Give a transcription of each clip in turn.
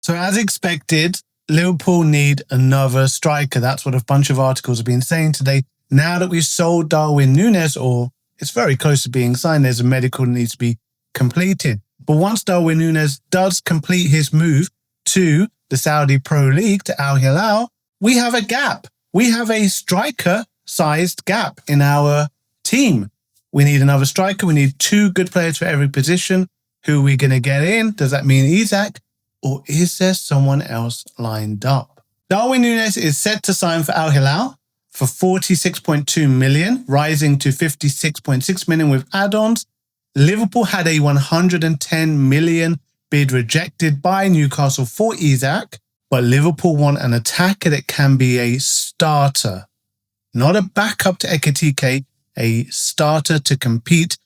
So as expected, Liverpool need another striker. That's what a bunch of articles have been saying today. Now that we've sold Darwin Nunez, or it's very close to being signed, there's a medical that needs to be completed. But once Darwin Nunez does complete his move to the Saudi Pro League, to Al Hilal, we have a gap. We have a striker-sized gap in our team. We need another striker. We need 2 good players for every position. Who are we going to get in? Does that mean Isak? Or is there someone else lined up? Darwin Nunez is set to sign for Al Hilal for 46.2 million, rising to 56.6 million with add-ons. Liverpool had a 110 million bid rejected by Newcastle for Isak, but Liverpool want an attacker that can be a starter, not a backup to Ekitike, a starter to compete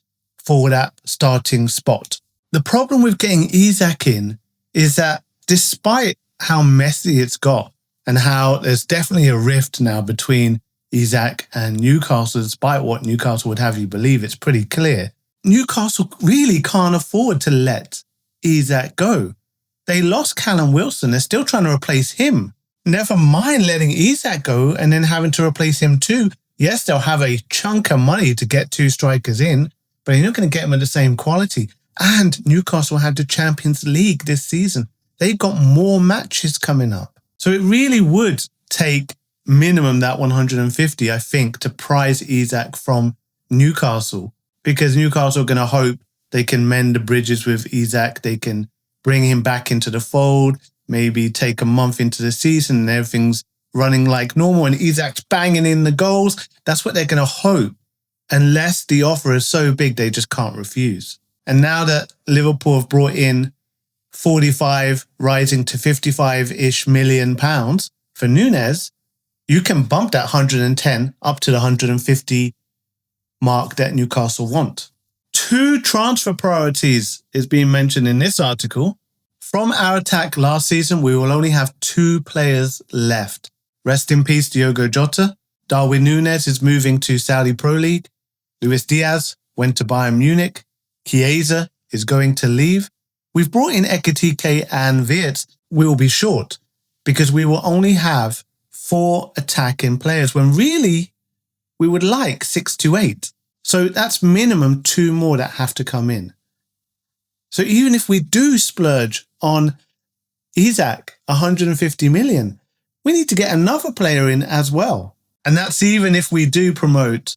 for that starting spot. The problem with getting Isak in is that despite how messy it's got and how there's definitely a rift now between Isak and Newcastle, despite what Newcastle would have you believe, it's pretty clear. Newcastle really can't afford to let Isak go. They lost Callum Wilson. They're still trying to replace him. Never mind letting Isak go and then having to replace him too. Yes, they'll have a chunk of money to get 2 strikers in, but you're not going to get them at the same quality. And Newcastle had the Champions League this season. They've got more matches coming up. So it really would take minimum that 150, I think, to prize Isak from Newcastle, because Newcastle are going to hope they can mend the bridges with Isak. They can bring him back into the fold, maybe take a month into the season and everything's running like normal and Isak's banging in the goals. That's what they're going to hope, unless the offer is so big they just can't refuse. And now that Liverpool have brought in 45, rising to 55-ish million pounds for Nunez, you can bump that 110 up to the 150 mark that Newcastle want. 2 transfer priorities is being mentioned in this article. From our attack last season, we will only have 2 players left. Rest in peace, Diogo Jota. Darwin Nunez is moving to Saudi Pro League. Luis Diaz went to Bayern Munich. Chiesa is going to leave. We've brought in Ekitike and Wirtz. We will be short because we will only have 4 attacking players when really we would like 6 to 8. So that's minimum 2 more that have to come in. So even if we do splurge on Isak, 150 million, we need to get another player in as well. And that's even if we do promote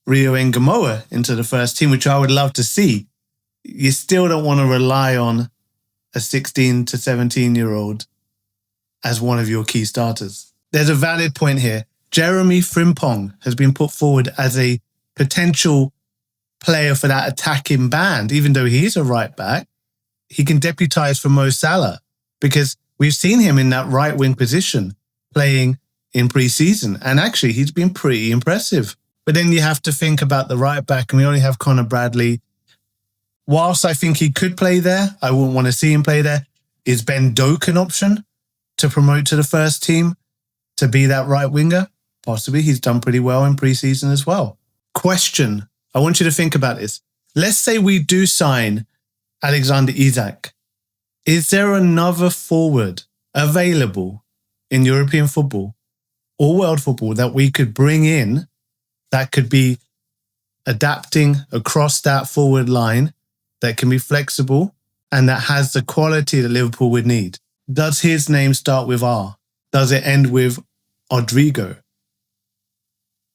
Rio Ngumoha into the first team, which I would love to see. You still don't want to rely on a 16 to 17-year-old as one of your key starters. There's a valid point here. Jeremy Frimpong has been put forward as a potential player for that attacking band. Even though he's a right back, he can deputise for Mo Salah because we've seen him in that right wing position playing in pre-season. And actually, he's been pretty impressive. But then you have to think about the right back, and we only have Conor Bradley. Whilst I think he could play there, I wouldn't want to see him play there. Is Ben Doak an option to promote to the first team to be that right winger? Possibly. He's done pretty well in pre-season as well. Question. I want you to think about this. Let's say we do sign Alexander Isak. Is there another forward available in European football or world football that we could bring in that could be adapting across that forward line, that can be flexible and that has the quality that Liverpool would need? Does his name start with R? Does it end with Rodrigo?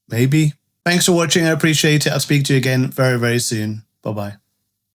Maybe. Thanks for watching. I appreciate it. I'll speak to you again very, very soon. Bye-bye.